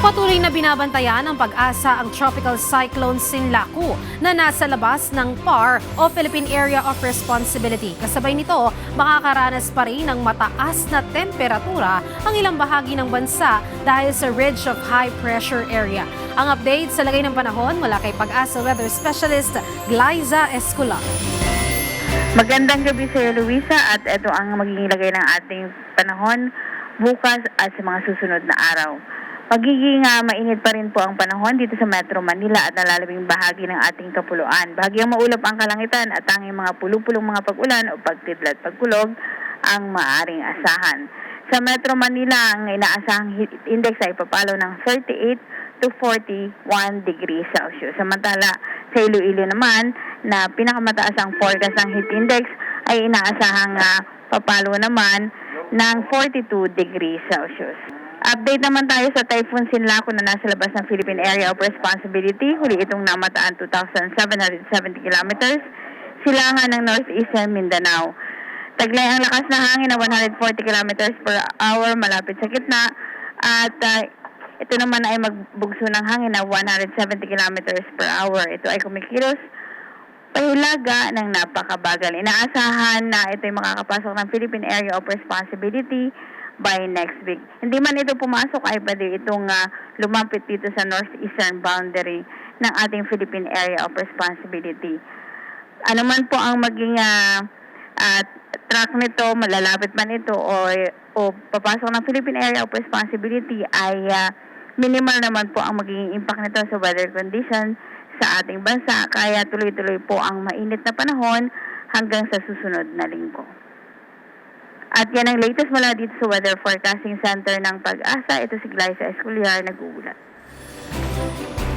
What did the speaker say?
Patuloy na binabantayan ng pag-asa ang Tropical Cyclone Sinlaku na nasa labas ng PAR o Philippine Area of Responsibility. Kasabay nito, makakaranas pa rin ng mataas na temperatura ang ilang bahagi ng bansa dahil sa Ridge of High Pressure Area. Ang update sa lagay ng panahon mula kay Pag-asa Weather Specialist Glyza Escula. Magandang gabi sa iyo, Luisa, at ito ang magiging lagay ng ating panahon bukas at sa mga susunod na araw. Magiging mainit pa rin po ang panahon dito sa Metro Manila at nalalabing bahagi ng ating kapuluan. Bahagyang maulap ang kalangitan at tanging mga pulupulong mga pag-ulan o pagtidlat pagkulog ang maaaring asahan. Sa Metro Manila, ang inaasahang heat index ay papalo ng 38 to 41 degrees Celsius. Samantala, sa Iloilo naman, na pinakamataas ang forecast ng heat index ay inaasahang papalo naman ng 42 degrees Celsius. Update naman tayo sa Typhoon Sinlaku na nasa labas ng Philippine Area of Responsibility. Huli itong namataan 2,770 kilometers. Silangan ng northeastern Mindanao. Taglay ang lakas na hangin na 140 kilometers per hour malapit sa gitna. At ito naman ay magbugso ng hangin na 170 kilometers per hour. Ito ay kumikilos pahilaga ng napakabagal. Inaasahan na ito ay makakapasok ng Philippine Area of Responsibility by next week. Hindi man ito pumasok ay pwede itong lumapit dito sa northeastern boundary ng ating Philippine Area of Responsibility. Ano man po ang maging track nito, malalapit man ito o papasok ng Philippine Area of Responsibility ay minimal naman po ang magiging impact nito sa weather condition sa ating bansa. Kaya tuloy-tuloy po ang mainit na panahon hanggang sa susunod na linggo. At yan ang latest mula dito sa Weather Forecasting Center ng Pag-asa. Ito si Glyza Escula, nag-uulat.